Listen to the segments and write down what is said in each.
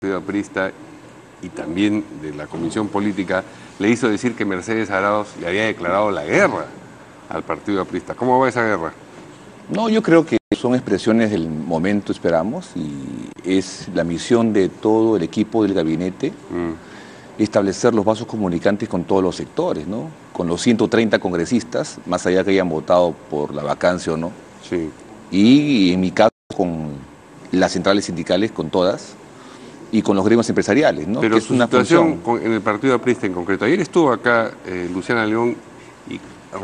partido aprista y también de la Comisión Política le hizo decir que Mercedes Arauz le había declarado la guerra al partido aprista. ¿Cómo va esa guerra? No, yo creo que son expresiones del momento, esperamos, y es la misión de todo el equipo del gabinete establecer los vasos comunicantes con todos los sectores, ¿no? Con los 130 congresistas, más allá que hayan votado por la vacancia o no. Sí. Y en mi caso con las centrales sindicales, con todas, y con los gremios empresariales, ¿no? Pero que es una situación en el partido aprista en concreto. Ayer estuvo acá Luciana León y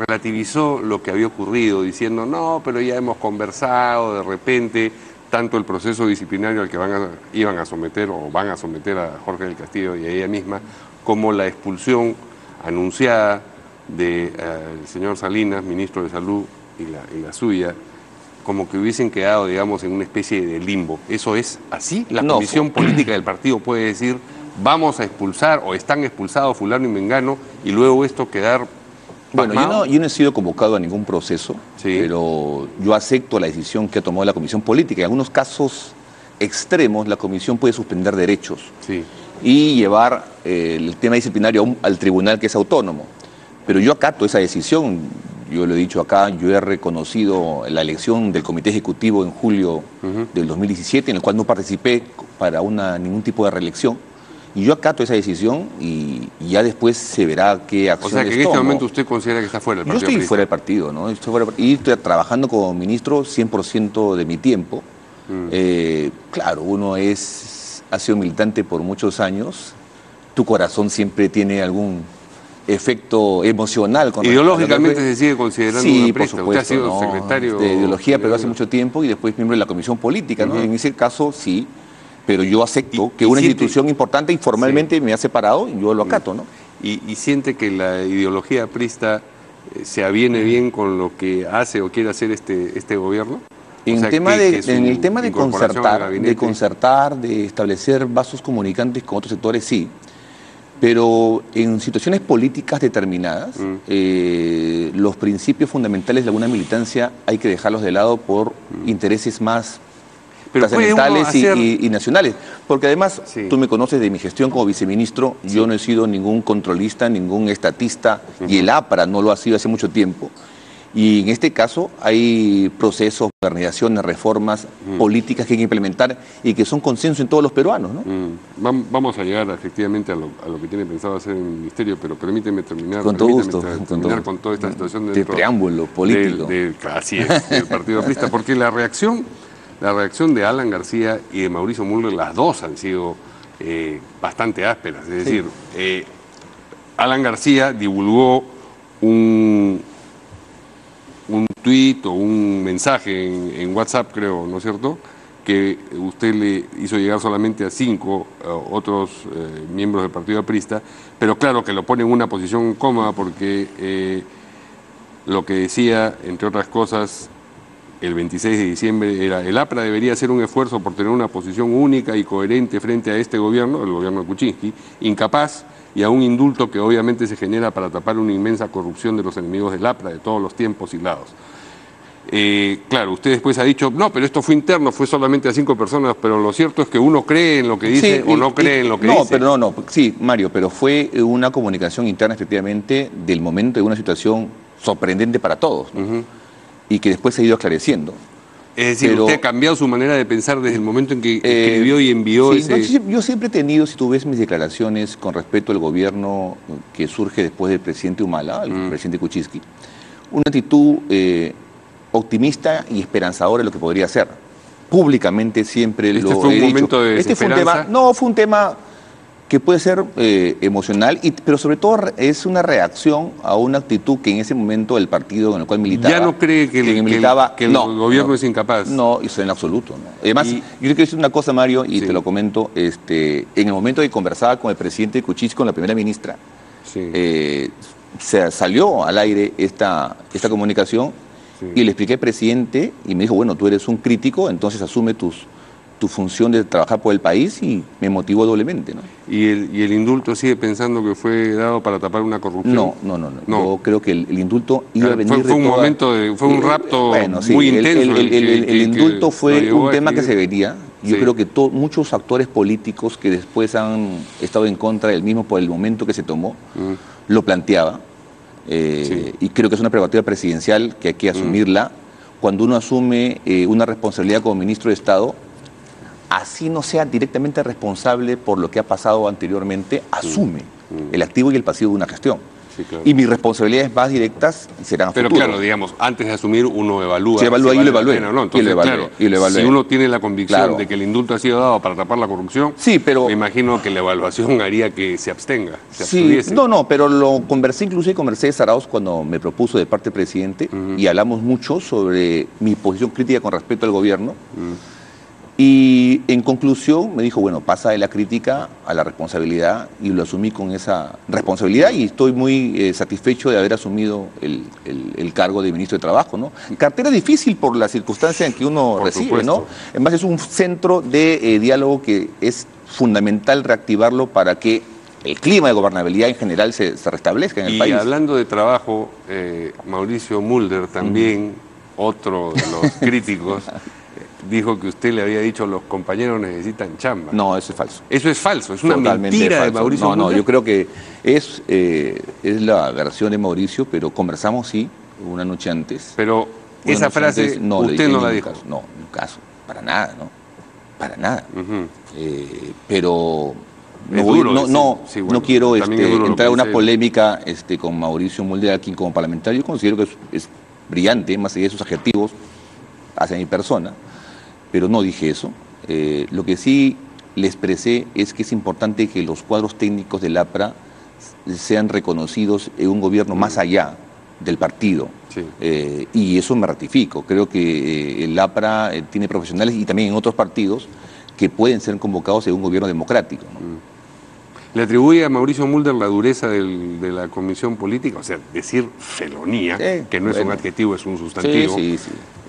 relativizó lo que había ocurrido, diciendo, no, pero ya hemos conversado, de repente, tanto el proceso disciplinario al que iban a someter o van a someter a Jorge del Castillo y a ella misma, como la expulsión anunciada del señor Salinas, ministro de Salud, y la suya, como que hubiesen quedado, digamos, en una especie de limbo. ¿Eso es así? ¿La comisión política del partido puede decir, vamos a expulsar o están expulsados fulano y mengano y luego esto quedar... Bueno, yo no he sido convocado a ningún proceso, sí, pero yo acepto la decisión que ha tomado la Comisión Política. En algunos casos extremos, la Comisión puede suspender derechos, sí, y llevar el tema disciplinario al tribunal, que es autónomo. Pero yo acato esa decisión. Yo lo he dicho acá, yo he reconocido la elección del Comité Ejecutivo en julio del 2017, en el cual no participé para ningún tipo de reelección. Y yo acato esa decisión y ya después se verá qué acciones tomo. O sea, que en este momento usted considera que está fuera del partido. Yo estoy fuera del partido, ¿no? Y estoy trabajando como ministro 100% de mi tiempo. Claro, uno ha sido militante por muchos años. Tu corazón siempre tiene algún efecto emocional. Ideológicamente se sigue considerando sí, una presta. Por supuesto, usted ha sido secretario de ideología, pero hace mucho tiempo, y después miembro de la Comisión Política, ¿no? En ese caso, sí. Pero yo acepto que una institución importante y formalmente me ha separado y yo lo acato, ¿no? Y siente que la ideología aprista se aviene bien con lo que hace o quiere hacer este gobierno. En el tema de concertar, de establecer vasos comunicantes con otros sectores, sí. Pero en situaciones políticas determinadas, los principios fundamentales de alguna militancia hay que dejarlos de lado por intereses más trascendentales y nacionales. Porque además, tú me conoces de mi gestión como viceministro, yo no he sido ningún controlista, ningún estatista, y el APRA no lo ha sido hace mucho tiempo. Y en este caso hay procesos, modernizaciones, reformas políticas que hay que implementar y que son consenso en todos los peruanos, ¿no? Vamos a llegar efectivamente a lo que tiene pensado hacer en el ministerio, pero permíteme terminar con todo gusto, con toda esta situación de preámbulo político. Así es, del partido aprista, porque la reacción de Alan García y de Mauricio Müller, las dos han sido bastante ásperas. Es decir, Alan García divulgó un tuit o un mensaje en WhatsApp, creo, ¿no es cierto?, que usted le hizo llegar solamente a 5 otros miembros del partido aprista, pero claro que lo pone en una posición cómoda porque lo que decía, entre otras cosas, el 26 de diciembre era: el APRA debería hacer un esfuerzo por tener una posición única y coherente frente a este gobierno, el gobierno de Kuczynski, incapaz, y a un indulto que obviamente se genera para tapar una inmensa corrupción de los enemigos del APRA de todos los tiempos y lados. Claro, usted después ha dicho, no, pero esto fue interno, fue solamente a 5 personas, pero lo cierto es que uno cree en lo que dice o no cree en lo que dice. Sí, Mario, pero fue una comunicación interna efectivamente del momento de una situación sorprendente para todos, ¿no? Y que después se ha ido esclareciendo. Es decir, usted ha cambiado su manera de pensar desde el momento en que escribió y envió ese... No, yo siempre he tenido, si tú ves mis declaraciones con respecto al gobierno que surge después del presidente Humala, el presidente Kuczynski, una actitud optimista y esperanzadora de lo que podría ser. Públicamente siempre lo he dicho. ¿Este fue un momento de desesperanza? Fue un tema que puede ser emocional, pero sobre todo es una reacción a una actitud que en ese momento el partido en el cual militaba... ¿Ya no cree que el gobierno es incapaz? No, eso en absoluto. No. Además, yo quiero decir una cosa, Mario, y te lo comento. En el momento que conversaba con el presidente Kuczynski, con la primera ministra, se salió al aire esta comunicación y le expliqué al presidente y me dijo, bueno, tú eres un crítico, entonces asume tu función de trabajar por el país, y me motivó doblemente, ¿no? ¿Y el indulto sigue pensando que fue dado para tapar una corrupción? No. Yo creo que el indulto iba a venir fue un rapto muy intenso. El indulto fue un tema que se venía, Yo creo que muchos actores políticos que después han estado en contra del mismo por el momento que se tomó, lo planteaba. Y creo que es una prerrogativa presidencial que hay que asumirla. Cuando uno asume una responsabilidad como ministro de Estado, así no sea directamente responsable por lo que ha pasado anteriormente, asume el activo y el pasivo de una gestión. Sí, claro. Y mis responsabilidades más directas serán a futuro. Pero claro, digamos, antes de asumir uno evalúa. Se evalúa, yo lo evalué. No. Entonces, claro, si uno tiene la convicción de que el indulto ha sido dado para tapar la corrupción, me imagino que la evaluación haría que se abstenga, se abstuviese. Pero lo conversé, inclusive conversé de Saraos cuando me propuso de parte del presidente, y hablamos mucho sobre mi posición crítica con respecto al gobierno. Y en conclusión me dijo, bueno, pasa de la crítica a la responsabilidad, y lo asumí con esa responsabilidad y estoy muy satisfecho de haber asumido el cargo de ministro de Trabajo, ¿no? Cartera difícil por la circunstancia en que uno recibe, supuesto, ¿no? Además es un centro de diálogo que es fundamental reactivarlo para que el clima de gobernabilidad en general se restablezca en el país. Y hablando de trabajo, Mauricio Mulder también, otro de los críticos, dijo que usted le había dicho los compañeros necesitan chamba. No, eso es falso. Eso es falso, es una mentira falso de Mauricio Mulder. No, yo creo que es la versión de Mauricio, pero conversamos sí una noche antes. Pero esa frase usted no la dijo. No, en un caso, para nada, ¿no? Para nada. Pero no quiero entrar a una polémica con Mauricio Mulder, a quien como parlamentario yo considero que es brillante, más allá de sus adjetivos hacia mi persona. Pero no dije eso. Lo que sí le expresé es que es importante que los cuadros técnicos del APRA sean reconocidos en un gobierno más allá del partido. Sí. Y eso me ratifico. Creo que el APRA tiene profesionales y también en otros partidos que pueden ser convocados en un gobierno democrático, ¿no? ¿Le atribuye a Mauricio Mulder la dureza de la comisión política? O sea, decir felonía, que no es un adjetivo, es un sustantivo. Sí.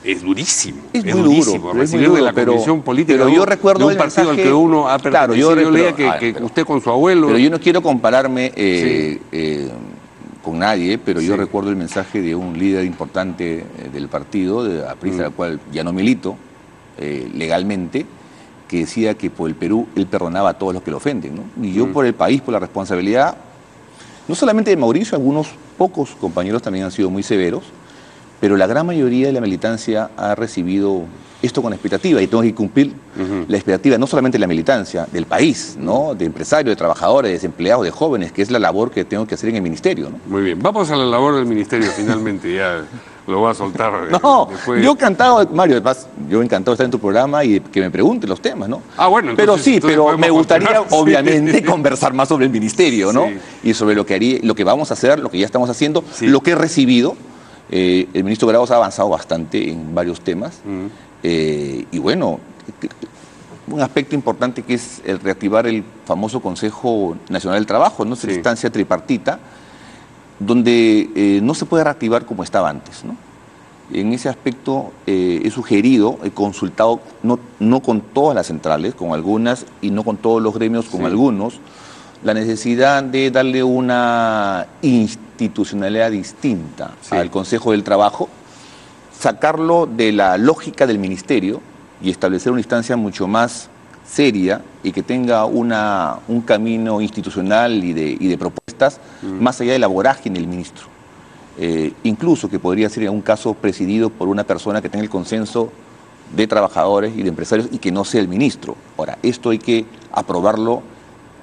Es durísimo, es durísimo. Recibir de la comisión política pero yo recuerdo de un partido al que uno ha pertenecido. Yo leía que usted con su abuelo... Pero yo no quiero compararme con nadie, pero yo recuerdo el mensaje de un líder importante del partido, de la prisa, al cual ya no milito legalmente, que decía que por el Perú él perdonaba a todos los que lo ofenden, ¿no? Y yo por el país, por la responsabilidad, no solamente de Mauricio, algunos pocos compañeros también han sido muy severos, pero la gran mayoría de la militancia ha recibido esto con expectativa y tengo que cumplir la expectativa, no solamente de la militancia, del país, ¿no? De empresarios, de trabajadores, de desempleados, de jóvenes, que es la labor que tengo que hacer en el ministerio, ¿no? Muy bien, vamos a la labor del ministerio finalmente, ya lo voy a soltar. Después. Yo encantado, Mario, además, yo encantado de estar en tu programa y que me pregunte los temas, ¿no? Bueno, entonces, pero me gustaría, obviamente, conversar más sobre el ministerio, ¿no? Y sobre lo que vamos a hacer, lo que ya estamos haciendo, lo que he recibido. El ministro Granados ha avanzado bastante en varios temas y bueno, un aspecto importante que es el reactivar el famoso Consejo Nacional del Trabajo, ¿no? Es una instancia tripartita donde no se puede reactivar como estaba antes, ¿no? En ese aspecto he sugerido, he consultado, no con todas las centrales, con algunas, y no con todos los gremios, con algunos, la necesidad de darle una institucionalidad distinta al Consejo del Trabajo, sacarlo de la lógica del ministerio y establecer una instancia mucho más seria y que tenga un camino institucional y de propuestas más allá de la vorágine del ministro. Incluso que podría ser en un caso presidido por una persona que tenga el consenso de trabajadores y de empresarios y que no sea el ministro. Ahora, esto hay que aprobarlo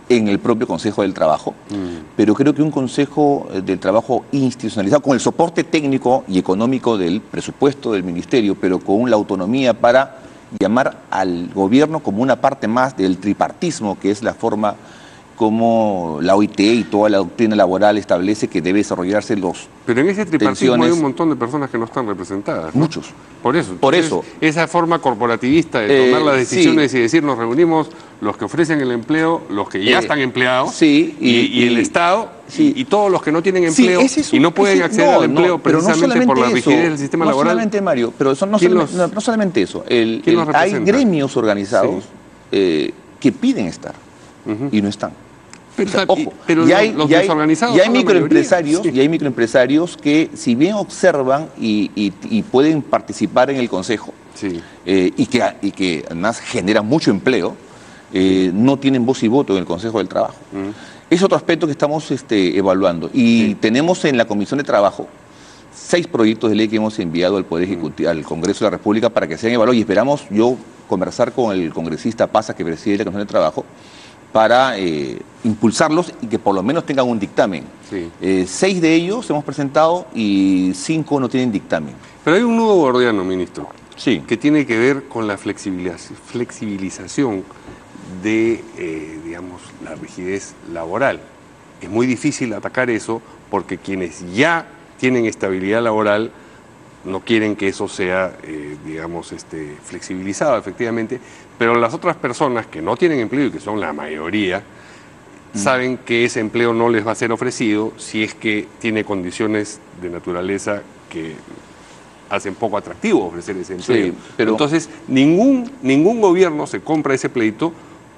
en el propio Consejo del Trabajo, pero creo que un Consejo del Trabajo institucionalizado, con el soporte técnico y económico del presupuesto del Ministerio, pero con la autonomía para llamar al gobierno como una parte más del tripartismo, que es la forma como la OIT y toda la doctrina laboral establece que debe desarrollarse los... Pero en ese tripartismo hay un montón de personas que no están representadas, ¿no? Muchos. Por eso. Esa forma corporativista de tomar las decisiones y decir, nos reunimos los que ofrecen el empleo, los que ya están empleados, y el Estado, y todos los que no tienen empleo y no pueden acceder al empleo precisamente por la rigidez del sistema laboral. No solamente, Mario, pero no solamente eso. Hay gremios organizados que piden estar y no están. pero los desorganizados y hay microempresarios que, si bien observan y pueden participar en el Consejo, sí, y que además generan mucho empleo, no tienen voz y voto en el Consejo del Trabajo. Es otro aspecto que estamos evaluando. Y tenemos en la Comisión de Trabajo 6 proyectos de ley que hemos enviado al Poder Ejecutivo, al Congreso de la República, para que sean evaluados, y esperamos conversar con el congresista Paza, que preside la Comisión de Trabajo, para impulsarlos y que por lo menos tengan un dictamen. Sí. 6 de ellos hemos presentado y 5 no tienen dictamen. Pero hay un nudo gordiano, ministro, sí, que tiene que ver con la flexibilización de, digamos, la rigidez laboral. Es muy difícil atacar eso porque quienes ya tienen estabilidad laboral no quieren que eso sea, digamos, flexibilizado efectivamente, pero las otras personas que no tienen empleo y que son la mayoría, saben que ese empleo no les va a ser ofrecido si es que tiene condiciones de naturaleza que hacen poco atractivo ofrecer ese empleo. Sí, pero entonces, ningún gobierno se compra ese pleito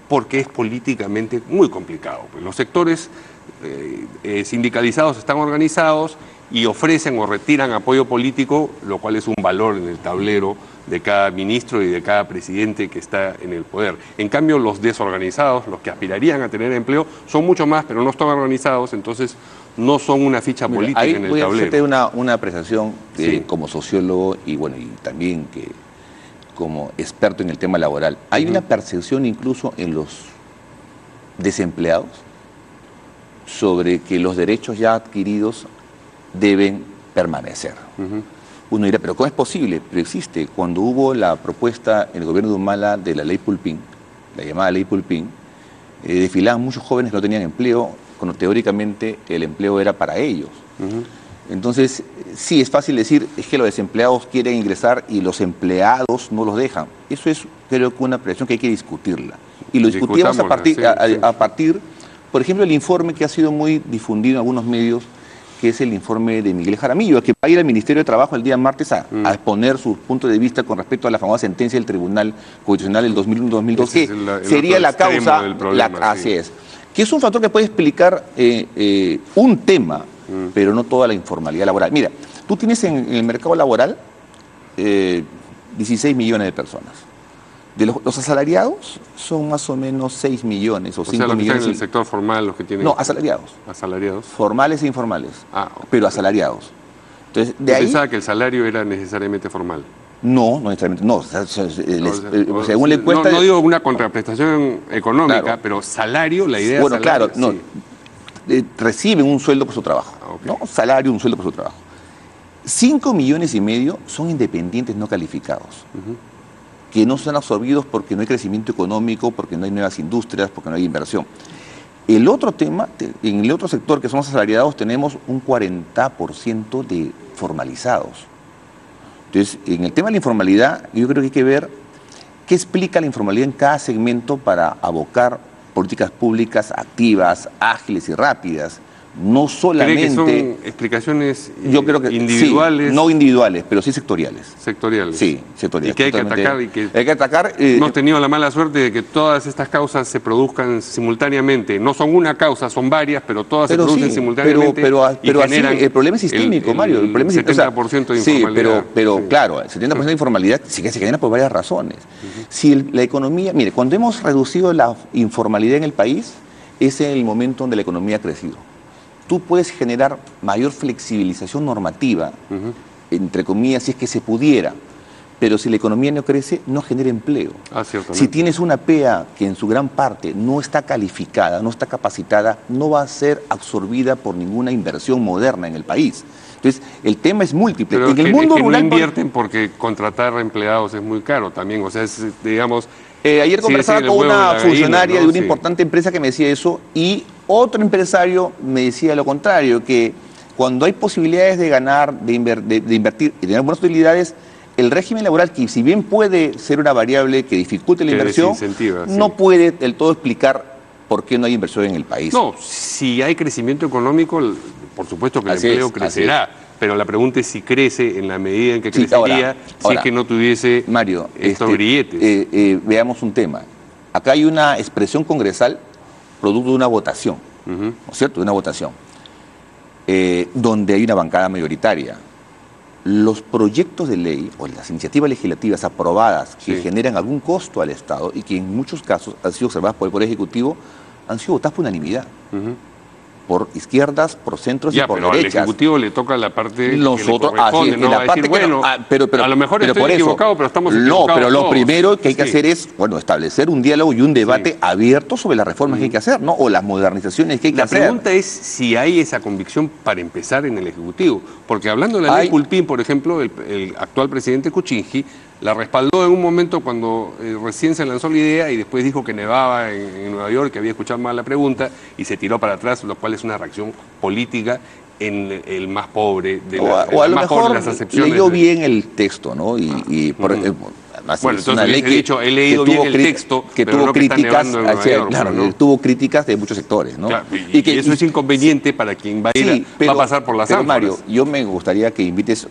porque es políticamente muy complicado. Pues los sectores sindicalizados están organizados y ofrecen o retiran apoyo político, lo cual es un valor en el tablero de cada ministro y de cada presidente que está en el poder. En cambio, los desorganizados, los que aspirarían a tener empleo, son mucho más, pero no están organizados, entonces no son una ficha política en el tablero. Voy a hacerte una apreciación como sociólogo y también como experto en el tema laboral. Hay una percepción incluso en los desempleados sobre que los derechos ya adquiridos deben permanecer. Uno dirá, pero ¿cómo es posible? Pero existe. Cuando hubo la propuesta en el gobierno de Humala de la ley Pulpín, la llamada ley Pulpín, desfilaban muchos jóvenes que no tenían empleo, cuando teóricamente el empleo era para ellos. Entonces, sí, es fácil decir, es que los desempleados quieren ingresar y los empleados no los dejan. Eso es, creo que, una apreciación que hay que discutirla. Y lo discutimos a partir, por ejemplo, el informe que ha sido muy difundido en algunos medios, que es el informe de Miguel Jaramillo, que va a ir al Ministerio de Trabajo el día martes a exponer sus puntos de vista con respecto a la famosa sentencia del Tribunal Constitucional del 2001-2002, que sería la causa, así es, que es un factor que puede explicar un tema, pero no toda la informalidad laboral. Mira, tú tienes en el mercado laboral 16 millones de personas. De los asalariados son más o menos 6 millones o 5 millones. O sea, los que están en el sector formal, los que tienen... No, asalariados. Asalariados. Formales e informales. Okay. Pero asalariados. Entonces, Yo pensaba que el salario era necesariamente formal. No, no necesariamente. No, según la encuesta... No digo una contraprestación económica, claro, pero salario, la idea bueno, de salario... Bueno, claro, no. Reciben un sueldo por su trabajo. Okay. ¿No? Salario, un sueldo por su trabajo. 5,5 millones son independientes no calificados. Que no son absorbidos porque no hay crecimiento económico, porque no hay nuevas industrias, porque no hay inversión. El otro tema, en el otro sector que somos asalariados, tenemos un 40% de formalizados. Entonces, en el tema de la informalidad, yo creo que hay que ver qué explica la informalidad en cada segmento para abocar políticas públicas activas, ágiles y rápidas. No solamente... ¿Cree que son explicaciones yo creo que individuales? Sí, no individuales, pero sí sectoriales. Sectoriales. Sí, sectoriales. Y que hay que atacar. Hay que atacar. Hemos tenido la mala suerte de que todas estas causas se produzcan simultáneamente. No son una causa, son varias, pero todas se producen simultáneamente. Pero el problema es sistémico, Mario. El problema es 70% de informalidad. Sí, pero claro, el 70% de informalidad sí que se genera por varias razones. Si la economía... Mire, cuando hemos reducido la informalidad en el país, es en el momento donde la economía ha crecido. Tú puedes generar mayor flexibilización normativa, entre comillas, si es que se pudiera, pero si la economía no crece, no genera empleo. Si tienes una PEA que en su gran parte no está calificada, no está capacitada, no va a ser absorbida por ninguna inversión moderna en el país. Entonces, el tema es múltiple. Pero en el mundo rural no invierten porque contratar empleados es muy caro también, o sea, es, digamos... ayer conversaba con una funcionaria de una importante empresa que me decía eso, y otro empresario me decía lo contrario, que cuando hay posibilidades de ganar, de invertir y tener buenas utilidades, el régimen laboral, que si bien puede ser una variable que dificulte la inversión, no puede del todo explicar por qué no hay inversión en el país. No, si hay crecimiento económico, por supuesto que el empleo crecerá. Pero la pregunta es si crece en la medida en que crecería, si es que no tuviese Mario, estos grilletes. Veamos un tema. Acá hay una expresión congresal producto de una votación. ¿no es cierto?, de una votación, donde hay una bancada mayoritaria. Los proyectos de ley o las iniciativas legislativas aprobadas que generan algún costo al Estado y que en muchos casos han sido observadas por el Poder Ejecutivo han sido votadas por unanimidad. Por izquierdas, por centros y por derechas. Al Ejecutivo le toca la parte nosotros, que le corresponde, ¿no? la parte bueno, pero a lo mejor estoy equivocado, pero estamos equivocados. No, pero lo todos. primero que hay que hacer es, bueno, establecer un diálogo y un debate abierto sobre las reformas que hay que hacer, ¿no? O las modernizaciones que hay que hacer. La pregunta es si hay esa convicción para empezar en el Ejecutivo. Porque hablando de la ley Pulpín, por ejemplo, el actual presidente Kuczynski la respaldó en un momento cuando recién se lanzó la idea y después dijo que nevaba en Nueva York, que había escuchado mal la pregunta y se tiró para atrás, lo cual es una reacción política en el más pobre de o a lo mejor leyó bien el texto, ¿no? Bueno, entonces una ley he leído bien el texto, que pero tuvo no críticas, ¿no? tuvo críticas de muchos sectores, ¿no? Claro, y eso es inconveniente para quien va a ir va a pasar por las ánforas. Mario, yo me gustaría que invites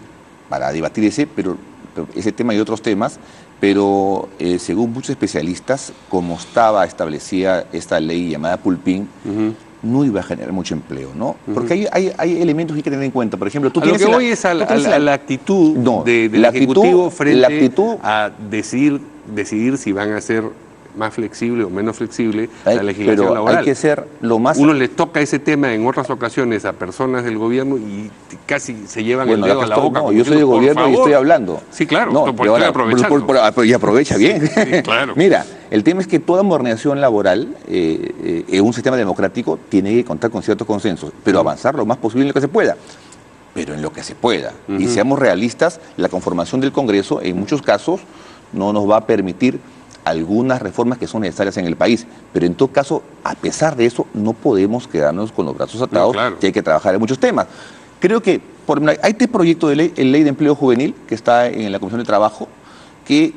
para debatir ese tema y otros temas, pero según muchos especialistas, como estaba establecida esta ley llamada Pulpín, no iba a generar mucho empleo, ¿no? Porque hay elementos que hay que tener en cuenta. Por ejemplo, tú tienes... Lo que voy es a la actitud del Ejecutivo frente a decidir si van a ser más flexible o menos flexible la legislación laboral. Hay que ser lo más... Uno les toca ese tema en otras ocasiones a personas del gobierno y casi se llevan el dedo a la boca. No, yo soy del gobierno y estoy hablando. Sí, claro, estoy aprovechando. Y aprovecha bien. Sí, claro. Mira, el tema es que toda modernización laboral en un sistema democrático tiene que contar con ciertos consensos, pero avanzar lo más posible en lo que se pueda. Pero en lo que se pueda. Y seamos realistas, la conformación del Congreso en muchos casos no nos va a permitir algunas reformas que son necesarias en el país, pero en todo caso, a pesar de eso, no podemos quedarnos con los brazos atados, que hay que trabajar en muchos temas. Creo que hay este proyecto de ley, el Ley de Empleo Juvenil, que está en la Comisión de Trabajo, que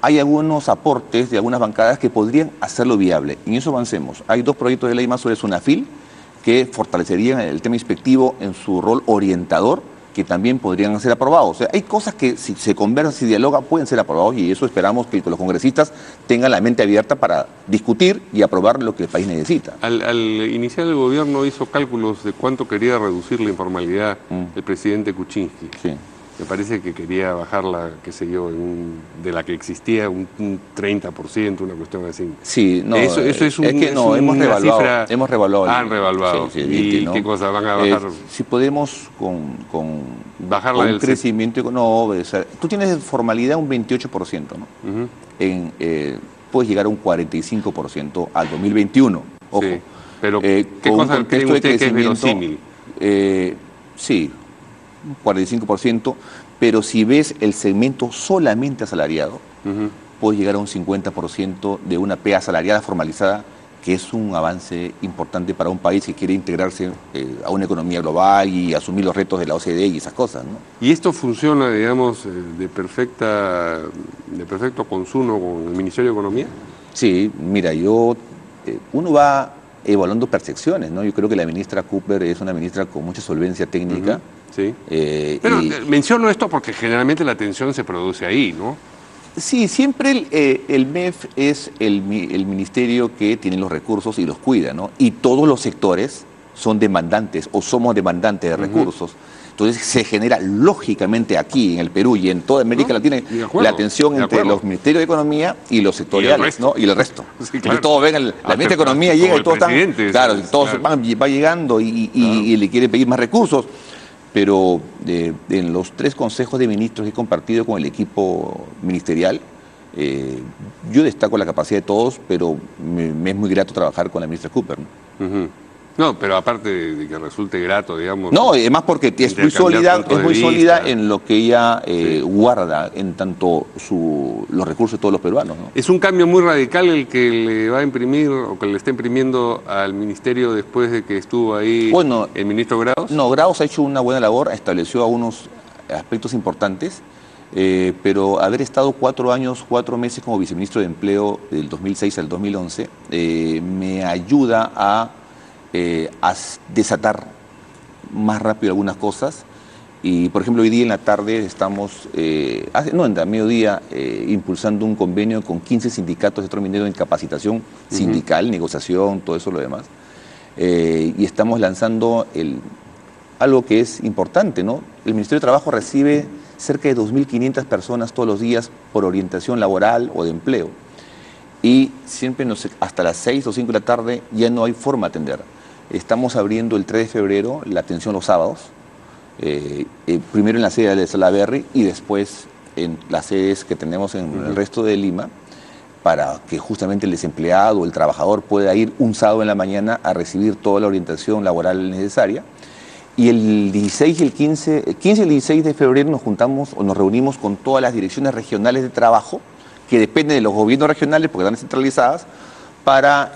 hay algunos aportes de algunas bancadas que podrían hacerlo viable, y en eso avancemos. Hay dos proyectos de ley más sobre SUNAFIL, que fortalecerían el tema inspectivo en su rol orientador, que también podrían ser aprobados. O sea, hay cosas que si se conversan, si dialogan, pueden ser aprobados y eso esperamos que los congresistas tengan la mente abierta para discutir y aprobar lo que el país necesita. Al iniciar el gobierno hizo cálculos de cuánto quería reducir la informalidad el presidente Kuczynski. Sí. Me parece que quería bajarla, qué sé yo, de la que existía un 30%, una cuestión así. Sí, no, eso es hemos revaluado. Han revaluado. Sí, ¿Y qué cosa van a bajar? Si podemos con bajarla un crecimiento, tú tienes formalidad un 28%, ¿no? Puedes llegar a un 45% al 2021. Ojo. Sí, pero ¿qué cosa cree usted que es verosímil? Sí, 45%, pero si ves el segmento solamente asalariado, puedes llegar a un 50% de una PEA asalariada formalizada, que es un avance importante para un país que quiere integrarse a una economía global y asumir los retos de la OCDE y esas cosas, ¿no? ¿Y esto funciona, digamos, de perfecto consumo con el Ministerio de Economía? Sí, mira, uno va evaluando percepciones, ¿no? Yo creo que la ministra Cooper es una ministra con mucha solvencia técnica. Sí. Pero menciono esto porque generalmente la tensión se produce ahí, ¿no? Sí, siempre el MEF es el ministerio que tiene los recursos y los cuida, ¿no? Y todos los sectores son demandantes o somos demandantes de recursos. Entonces se genera lógicamente aquí en el Perú y en toda América Latina la tensión entre los ministerios de Economía y los sectoriales, ¿no? Y el resto. Sí, claro. Todos ven, la ministra de Economía llega y todos están... Claro, todos va llegando y le quieren pedir más recursos. Pero en los 3 consejos de ministros que he compartido con el equipo ministerial, yo destaco la capacidad de todos, pero me es muy grato trabajar con la ministra Cooper, ¿no? No, pero aparte de que resulte grato, digamos... No, además porque es muy sólida en lo que ella guarda en tanto los recursos de todos los peruanos, ¿no? ¿Es un cambio muy radical el que le va a imprimir o que le está imprimiendo al ministerio después de que estuvo ahí el ministro Graus? No, Graus ha hecho una buena labor, estableció algunos aspectos importantes, pero haber estado 4 meses como viceministro de Empleo del 2006 al 2011 me ayuda a desatar más rápido algunas cosas y por ejemplo hoy día en la tarde estamos, a mediodía, impulsando un convenio con 15 sindicatos de sector minero en capacitación sindical, negociación, todo eso lo demás, y estamos lanzando algo que es importante, ¿no? El Ministerio de Trabajo recibe cerca de 2.500 personas todos los días por orientación laboral o de empleo. Y siempre hasta las 6 o 5 de la tarde ya no hay forma de atender. Estamos abriendo el 3 de febrero la atención los sábados, primero en la sede de Salaberry y después en las sedes que tenemos en el resto de Lima, para que justamente el desempleado o el trabajador pueda ir un sábado en la mañana a recibir toda la orientación laboral necesaria. Y el 16 y el 15 y el 16 de febrero nos reunimos con todas las direcciones regionales de trabajo, que dependen de los gobiernos regionales porque están descentralizadas, para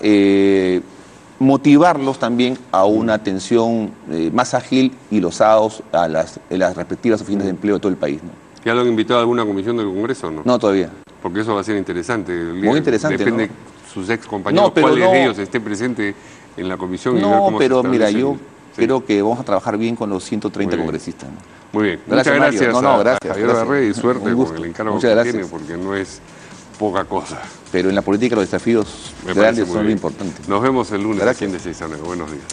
motivarlos también a una atención más ágil y los sábados en las respectivas oficinas de empleo de todo el país, ¿no? ¿Ya lo han invitado a alguna comisión del Congreso o no? No, todavía. Porque eso va a ser interesante. Muy interesante, depende, ¿no?, sus ex compañeros, cuáles de ellos estén presentes en la comisión y ver cómo pero mira, yo creo que vamos a trabajar bien con los 130 congresistas, ¿no? Muy bien. Gracias, muchas gracias gracias a Javier Larrea y suerte con el encargo que tiene, porque no es poca cosa. Pero en la política los desafíos grandes son muy importantes. Nos vemos el lunes aquí en De 6 a 9. Buenos días.